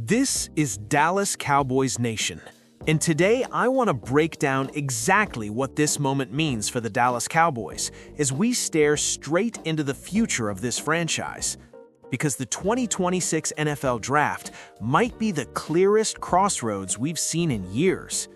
This is Dallas Cowboys Nation, and today I want to break down exactly what this moment means for the Dallas Cowboys as we stare straight into the future of this franchise. Because the 2026 NFL Draft might be the clearest crossroads we've seen in years.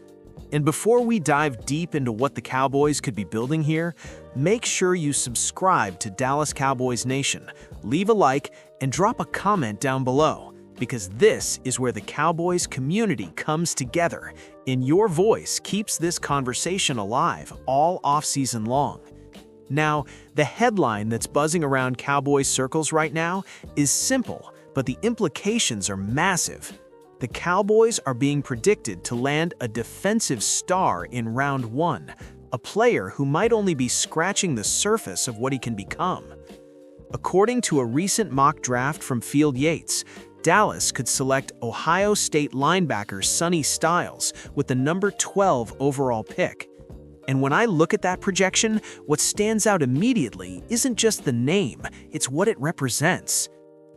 And before we dive deep into what the Cowboys could be building here, make sure you subscribe to Dallas Cowboys Nation, leave a like, and drop a comment down below. Because this is where the Cowboys community comes together, and your voice keeps this conversation alive all offseason long. Now, the headline that's buzzing around Cowboys circles right now is simple, but the implications are massive. The Cowboys are being predicted to land a defensive star in round one, a player who might only be scratching the surface of what he can become. According to a recent mock draft from Field Yates, Dallas could select Ohio State linebacker Sonny Styles with the number 12 overall pick. And when I look at that projection, what stands out immediately isn't just the name, it's what it represents.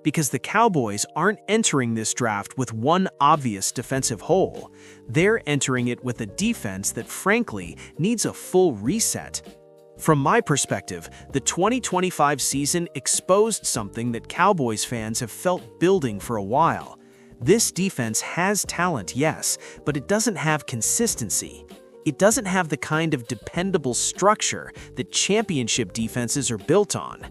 Because the Cowboys aren't entering this draft with one obvious defensive hole. They're entering it with a defense that frankly needs a full reset. From my perspective, the 2025 season exposed something that Cowboys fans have felt building for a while. This defense has talent, yes, but it doesn't have consistency. It doesn't have the kind of dependable structure that championship defenses are built on.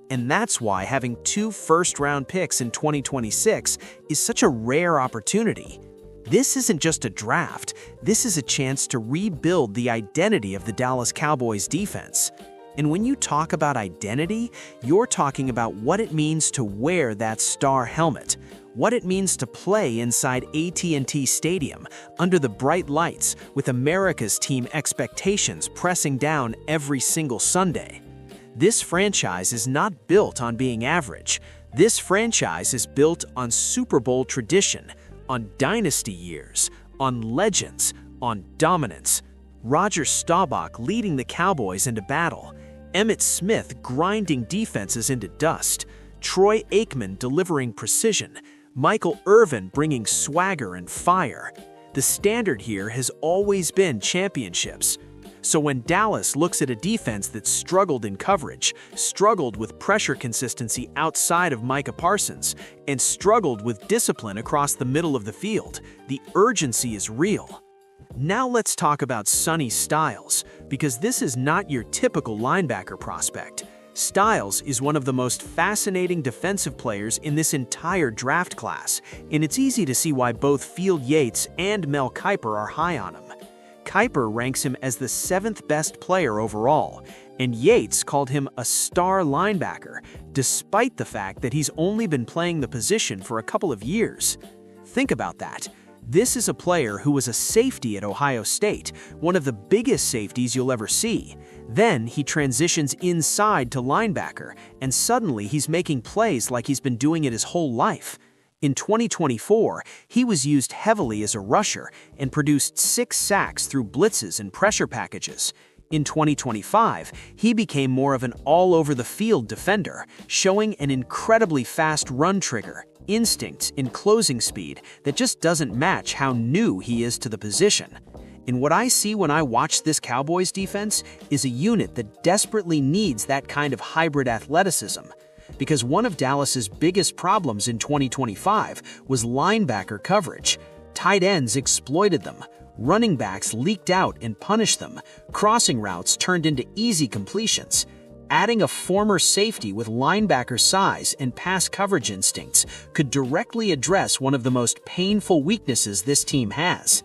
And that's why having 2 first-round picks in 2026 is such a rare opportunity. This isn't just a draft, this is a chance to rebuild the identity of the Dallas Cowboys defense. And when you talk about identity, you're talking about what it means to wear that star helmet, what it means to play inside AT&T Stadium under the bright lights with America's team expectations pressing down every single Sunday. This franchise is not built on being average. This franchise is built on Super Bowl tradition, on dynasty years, on legends, on dominance. Roger Staubach leading the Cowboys into battle, Emmitt Smith grinding defenses into dust, Troy Aikman delivering precision, Michael Irvin bringing swagger and fire. The standard here has always been championships. So when Dallas looks at a defense that struggled in coverage, struggled with pressure consistency outside of Micah Parsons, and struggled with discipline across the middle of the field, the urgency is real. Now let's talk about Sonny Styles, because this is not your typical linebacker prospect. Styles is one of the most fascinating defensive players in this entire draft class, and it's easy to see why both Field Yates and Mel Kiper are high on him. Kiper ranks him as the 7th best player overall, and Yates called him a star linebacker, despite the fact that he's only been playing the position for a couple of years. Think about that. This is a player who was a safety at Ohio State, one of the biggest safeties you'll ever see. Then he transitions inside to linebacker, and suddenly he's making plays like he's been doing it his whole life. In 2024, he was used heavily as a rusher and produced 6 sacks through blitzes and pressure packages. In 2025, he became more of an all-over-the-field defender, showing an incredibly fast run trigger, instinct, and closing speed that just doesn't match how new he is to the position. And what I see when I watch this Cowboys defense is a unit that desperately needs that kind of hybrid athleticism. Because one of Dallas's biggest problems in 2025 was linebacker coverage. Tight ends exploited them, running backs leaked out and punished them, crossing routes turned into easy completions. Adding a former safety with linebacker size and pass coverage instincts could directly address one of the most painful weaknesses this team has.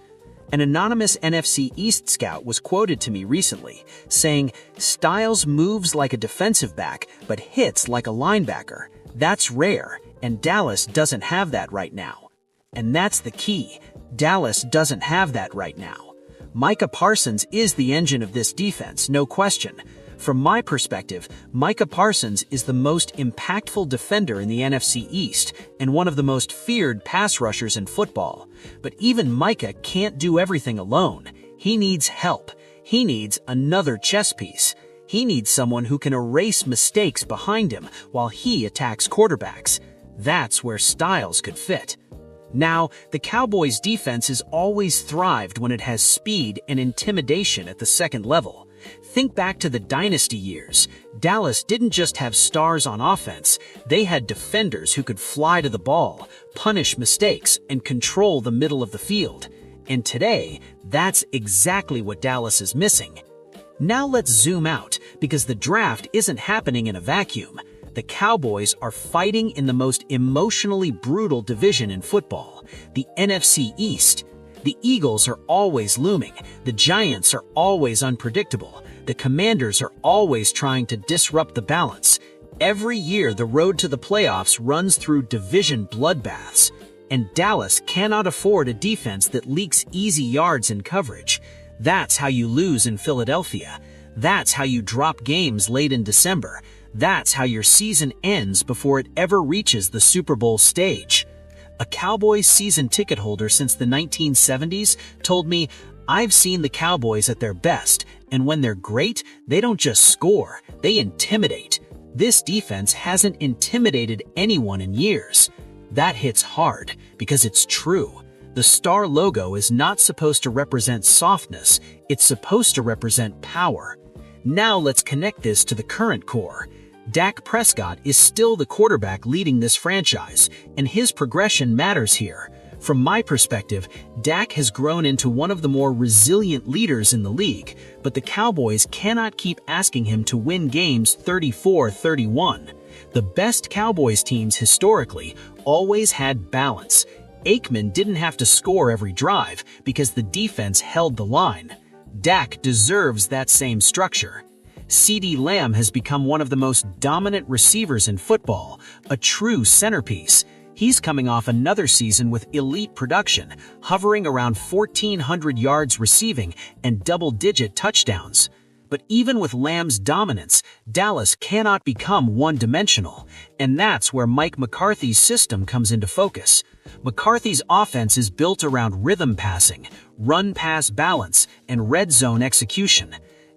An anonymous NFC East scout was quoted to me recently, saying, "Styles moves like a defensive back, but hits like a linebacker. That's rare, and Dallas doesn't have that right now." And that's the key. Dallas doesn't have that right now. Micah Parsons is the engine of this defense, no question. From my perspective, Micah Parsons is the most impactful defender in the NFC East and one of the most feared pass rushers in football. But even Micah can't do everything alone. He needs help. He needs another chess piece. He needs someone who can erase mistakes behind him while he attacks quarterbacks. That's where Styles could fit. Now, the Cowboys' defense has always thrived when it has speed and intimidation at the second level. Think back to the dynasty years. Dallas didn't just have stars on offense, they had defenders who could fly to the ball, punish mistakes, and control the middle of the field. And today, that's exactly what Dallas is missing. Now let's zoom out, because the draft isn't happening in a vacuum. The Cowboys are fighting in the most emotionally brutal division in football, the NFC East. The Eagles are always looming, the Giants are always unpredictable, the Commanders are always trying to disrupt the balance. Every year the road to the playoffs runs through division bloodbaths, and Dallas cannot afford a defense that leaks easy yards in coverage. That's how you lose in Philadelphia. That's how you drop games late in December. That's how your season ends before it ever reaches the Super Bowl stage. A Cowboys season ticket holder since the 1970s told me, "I've seen the Cowboys at their best, and when they're great, they don't just score, they intimidate. This defense hasn't intimidated anyone in years." That hits hard, because it's true. The star logo is not supposed to represent softness, it's supposed to represent power. Now let's connect this to the current core. Dak Prescott is still the quarterback leading this franchise, and his progression matters here. From my perspective, Dak has grown into one of the more resilient leaders in the league, but the Cowboys cannot keep asking him to win games 34-31. The best Cowboys teams historically always had balance. Aikman didn't have to score every drive because the defense held the line. Dak deserves that same structure. CeeDee Lamb has become one of the most dominant receivers in football, a true centerpiece. He's coming off another season with elite production, hovering around 1,400 yards receiving and double-digit touchdowns. But even with Lamb's dominance, Dallas cannot become one-dimensional, and that's where Mike McCarthy's system comes into focus. McCarthy's offense is built around rhythm passing, run-pass balance, and red zone execution.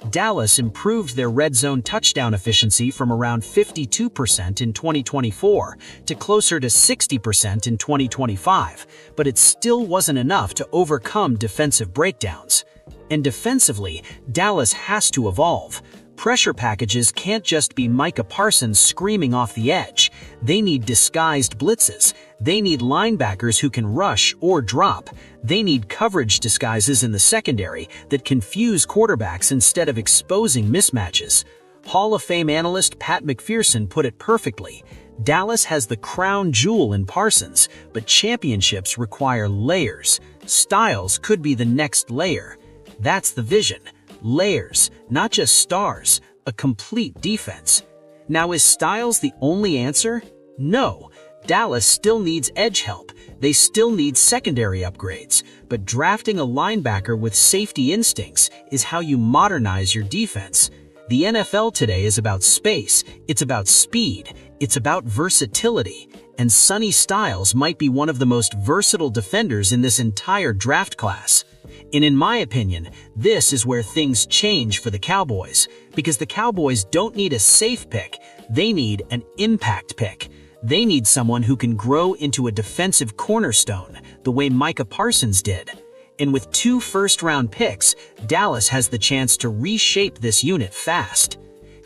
Dallas improved their red zone touchdown efficiency from around 52% in 2024 to closer to 60% in 2025, but it still wasn't enough to overcome defensive breakdowns. And defensively, Dallas has to evolve. Pressure packages can't just be Micah Parsons screaming off the edge. They need disguised blitzes. They need linebackers who can rush or drop. They need coverage disguises in the secondary that confuse quarterbacks instead of exposing mismatches. Hall of Fame analyst Pat McPherson put it perfectly. Dallas has the crown jewel in Parsons, but championships require layers. Styles could be the next layer. That's the vision. Layers, not just stars, a complete defense. Now, is Styles the only answer? No. Dallas still needs edge help. They still need secondary upgrades. But drafting a linebacker with safety instincts is how you modernize your defense. The NFL today is about space, it's about speed, it's about versatility. And Sonny Styles might be one of the most versatile defenders in this entire draft class. And in my opinion, this is where things change for the Cowboys, because the Cowboys don't need a safe pick, they need an impact pick. They need someone who can grow into a defensive cornerstone, the way Micah Parsons did. And with 2 first-round picks, Dallas has the chance to reshape this unit fast.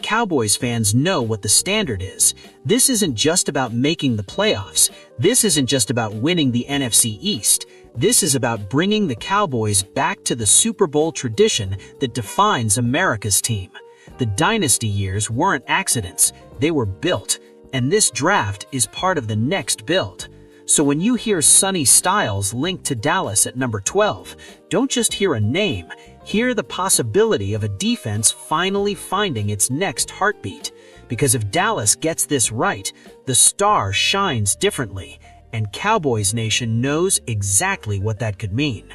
Cowboys fans know what the standard is. This isn't just about making the playoffs. This isn't just about winning the NFC East. This is about bringing the Cowboys back to the Super Bowl tradition that defines America's team. The dynasty years weren't accidents, they were built, and this draft is part of the next build. So when you hear Sonny Styles linked to Dallas at number 12, don't just hear a name, hear the possibility of a defense finally finding its next heartbeat. Because if Dallas gets this right, the star shines differently, and Cowboys Nation knows exactly what that could mean.